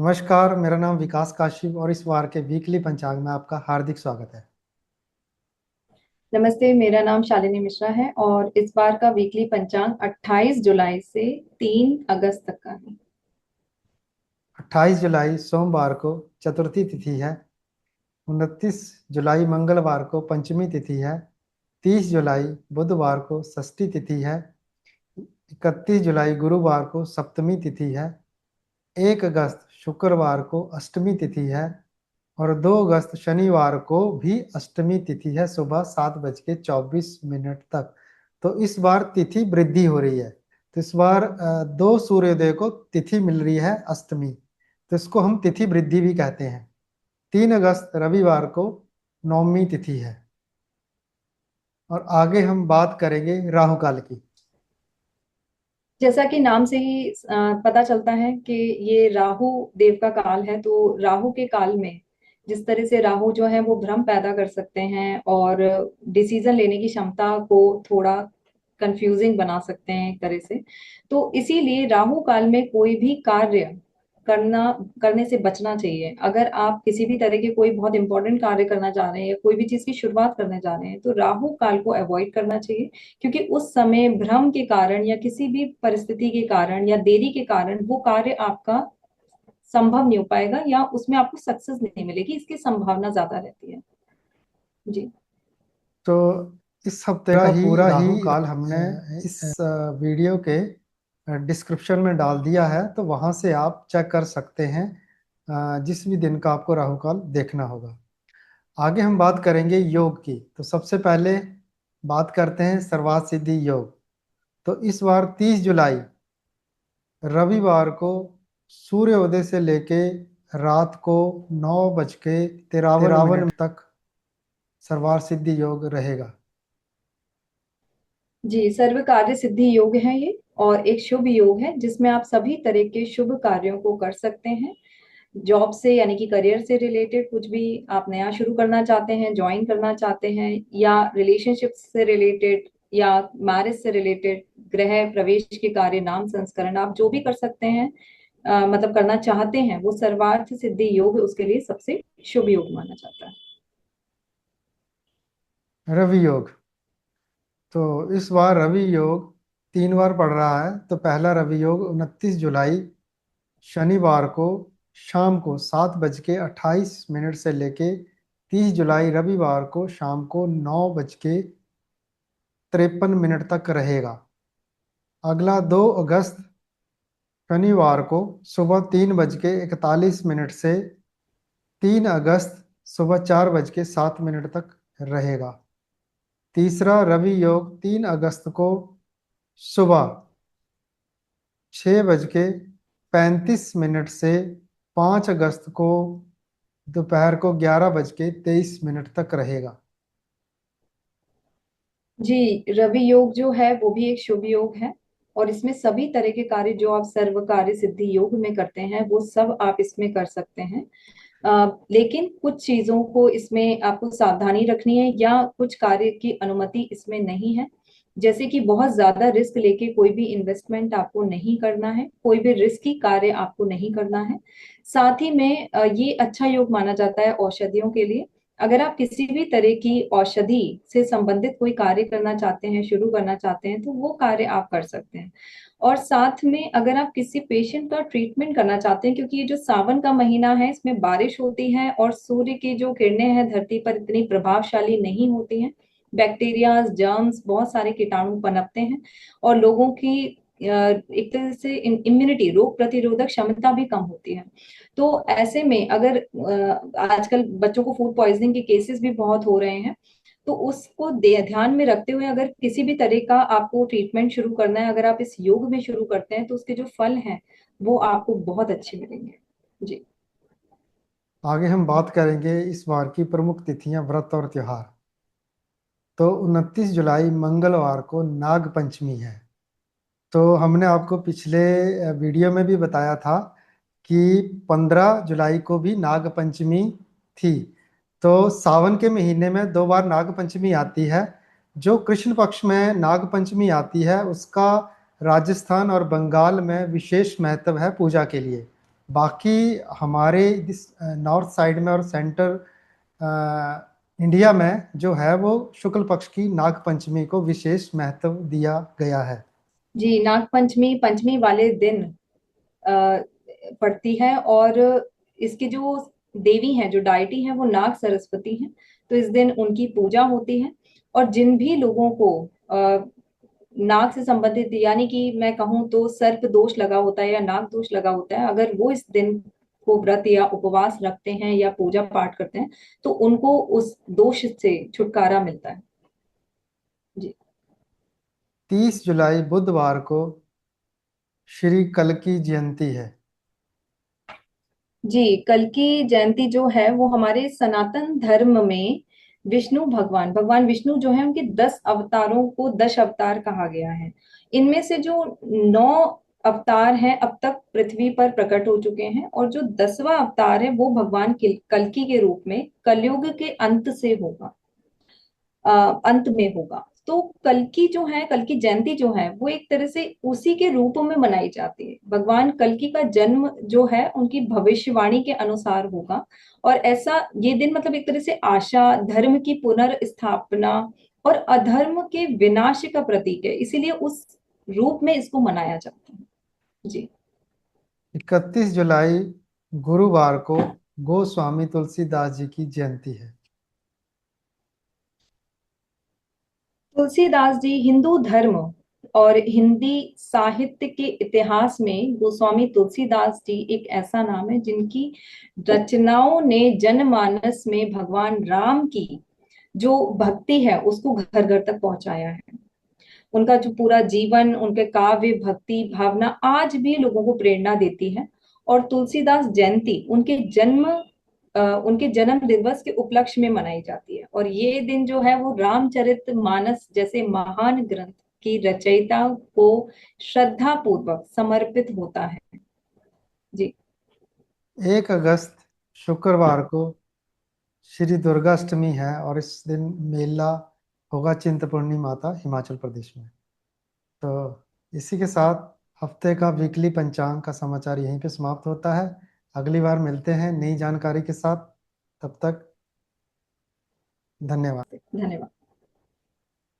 नमस्कार, मेरा नाम विकास काशिप और इस बार के वीकली पंचांग में आपका हार्दिक स्वागत है। नमस्ते। मेरा नाम शालिनी मिश्रा है और इस बार का वीकली पंचांग 28 जुलाई से 3 अगस्त तक का है। 28 जुलाई सोमवार को चतुर्थी तिथि है। 29 जुलाई मंगलवार को पंचमी तिथि है। 30 जुलाई बुधवार को षष्ठी तिथि है। 31 जुलाई गुरुवार को सप्तमी तिथि है। 1 अगस्त शुक्रवार को अष्टमी तिथि है। और 2 अगस्त शनिवार को भी अष्टमी तिथि है, सुबह 7:24 तक। तो इस बार तिथि वृद्धि हो रही है। तो इस बार 2 सूर्योदय को तिथि मिल रही है अष्टमी, तो इसको हम तिथि वृद्धि भी कहते हैं। 3 अगस्त रविवार को नवमी तिथि है। और आगे हम बात करेंगे राहु काल की। जैसा कि नाम से ही पता चलता है कि ये राहु देव का काल है, तो राहु के काल में जिस तरह से राहु जो है वो भ्रम पैदा कर सकते हैं और डिसीजन लेने की क्षमता को थोड़ा कंफ्यूजिंग बना सकते हैं एक तरह से। तो इसीलिए राहु काल में कोई भी कार्य करना करने से बचना चाहिए। अगर आप किसी भी तरह के कोई बहुत इंपॉर्टेंट कार्य करना चाह रहे हैं या कोई भी चीज की शुरुआत करने जा रहे हैं तो राहु काल को अवॉइड करना चाहिए, क्योंकि उस समय भ्रम के कारण या किसी भी परिस्थिति के कारण या देरी के कारण वो कार्य आपका संभव नहीं हो पाएगा या उसमें आपको सक्सेस नहीं मिलेगी, इसकी संभावना ज्यादा रहती है। जी। तो इस हफ्ते का पूरा ही राहु काल हमने इस वीडियो के डिस्क्रिप्शन में डाल दिया है, तो वहां से आप चेक कर सकते हैं जिस भी दिन का आपको राहु काल देखना होगा। आगे हम बात करेंगे योग की। तो सबसे पहले बात करते हैं सर्वार्थ सिद्धि योग। तो इस बार 30 जुलाई रविवार को सूर्योदय से लेके रात को 9:53 तक सर्वार्थ सिद्धि योग रहेगा। जी, सर्व कार्य सिद्धि योग है ये, और एक शुभ योग है जिसमें आप सभी तरह के शुभ कार्यों को कर सकते हैं। जॉब से यानी कि करियर से रिलेटेड कुछ भी आप नया शुरू करना चाहते हैं, ज्वाइन करना चाहते हैं, या रिलेशनशिप से रिलेटेड या मैरिज से रिलेटेड, गृह प्रवेश के कार्य, नाम संस्करण, आप जो भी कर सकते हैं, मतलब करना चाहते हैं, वो सर्वार्थ सिद्धि योग उसके लिए सबसे शुभ योग माना जाता है। रवि योग। तो इस बार रवि योग 3 बार पड़ रहा है। तो पहला रवि योग 29 जुलाई शनिवार को शाम को 7:28 से लेके 30 जुलाई रविवार को शाम को 9:53 तक रहेगा। अगला 2 अगस्त शनिवार को सुबह 3:41 से 3 अगस्त सुबह 4:07 तक रहेगा। तीसरा रवि योग 3 अगस्त को सुबह 6:35 से 5 अगस्त को दोपहर को 11:23 तक रहेगा। जी, रवि योग जो है वो भी एक शुभ योग है, और इसमें सभी तरह के कार्य जो आप सर्व कार्य सिद्धि योग में करते हैं वो सब आप इसमें कर सकते हैं। लेकिन कुछ चीजों को इसमें आपको सावधानी रखनी है, या कुछ कार्य की अनुमति इसमें नहीं है। जैसे कि बहुत ज्यादा रिस्क लेके कोई भी इन्वेस्टमेंट आपको नहीं करना है, कोई भी रिस्की कार्य आपको नहीं करना है। साथ ही में ये अच्छा योग माना जाता है औषधियों के लिए। अगर आप किसी भी तरह की औषधि से संबंधित कोई कार्य करना चाहते हैं, शुरू करना चाहते हैं, तो वो कार्य आप कर सकते हैं। और साथ में अगर आप किसी पेशेंट का ट्रीटमेंट करना चाहते हैं, क्योंकि ये जो सावन का महीना है इसमें बारिश होती है और सूर्य की जो किरणें हैं धरती पर इतनी प्रभावशाली नहीं होती हैं, बैक्टीरिया, जर्म्स, बहुत सारे कीटाणु पनपते हैं, और लोगों की एक तरह से इम्यूनिटी, रोग प्रतिरोधक क्षमता भी कम होती है। तो ऐसे में अगर आजकल बच्चों को फूड पॉइजनिंग के केसेस भी बहुत हो रहे हैं, तो उसको ध्यान में रखते हुए अगर किसी भी तरह का आपको ट्रीटमेंट शुरू करना है, अगर आप इस योग में शुरू करते हैं तो उसके जो फल हैं वो आपको बहुत अच्छे मिलेंगे। जी। आगे हम बात करेंगे इस बार की प्रमुख तिथियां, व्रत और त्योहार। तो 29 जुलाई मंगलवार को नाग पंचमी है। तो हमने आपको पिछले वीडियो में भी बताया था कि 15 जुलाई को भी नाग पंचमी थी। तो सावन के महीने में 2 बार नाग पंचमी आती है। जो कृष्ण पक्ष में नाग पंचमी आती है उसका राजस्थान और बंगाल में विशेष महत्व है पूजा के लिए। बाकी हमारे इस नॉर्थ साइड में और सेंटर इंडिया में जो है वो शुक्ल पक्ष की नाग पंचमी को विशेष महत्व दिया गया है। जी, नाग पंचमी पंचमी वाले दिन अ, पड़ती है, और इसकी जो देवी हैं, जो डायटी है, वो नाग सरस्वती हैं। तो इस दिन उनकी पूजा होती है। और जिन भी लोगों को नाग से संबंधित, यानी कि मैं कहूँ तो सर्प दोष लगा होता है या नाग दोष लगा होता है, अगर वो इस दिन को व्रत या उपवास रखते हैं या पूजा पाठ करते हैं, तो उनको उस दोष से छुटकारा मिलता है। जी। 30 जुलाई बुधवार को श्री कल की जयंती है। जी, कल की जयंती जो है वो हमारे सनातन धर्म में विष्णु भगवान, भगवान विष्णु जो है, उनके 10 अवतारों को दश अवतार कहा गया है। इनमें से जो 9 अवतार हैं अब तक पृथ्वी पर प्रकट हो चुके हैं, और जो 10वां अवतार है वो भगवान कल्कि के रूप में कलयुग के अंत से होगा, अंत में होगा। तो कल की जो है, कल की जयंती जो है, वो एक तरह से उसी के रूप में मनाई जाती है। भगवान कल्कि का जन्म जो है उनकी भविष्यवाणी के अनुसार होगा। और ऐसा ये दिन मतलब एक तरह से आशा, धर्म की पुनर्स्थापना और अधर्म के विनाश का प्रतीक है, इसीलिए उस रूप में इसको मनाया जाता है। जी। 31 जुलाई गुरुवार को गोस्वामी तुलसीदास जी की जयंती है। तुलसीदास जी हिंदू धर्म और हिंदी साहित्य के इतिहास में गोस्वामी तुलसीदास जी एक ऐसा नाम है जिनकी रचनाओं ने जनमानस में भगवान राम की जो भक्ति है उसको घर घर तक पहुंचाया है। उनका जो पूरा जीवन, उनके काव्य, भक्ति भावना आज भी लोगों को प्रेरणा देती है। और तुलसीदास जयंती उनके जन्म दिवस के उपलक्ष्य में मनाई जाती है। और ये दिन जो है वो रामचरित मानस जैसे महान ग्रंथ की रचयिता को श्रद्धा पूर्वक समर्पित होता है। जी। 1 अगस्त शुक्रवार को श्री दुर्गाष्टमी है और इस दिन मेला होगा चिंतपूर्णी माता, हिमाचल प्रदेश में। तो इसी के साथ हफ्ते का वीकली पंचांग का समाचार यहीं पे समाप्त होता है। अगली बार मिलते हैं नई जानकारी के साथ। तब तक धन्यवाद। धन्यवाद।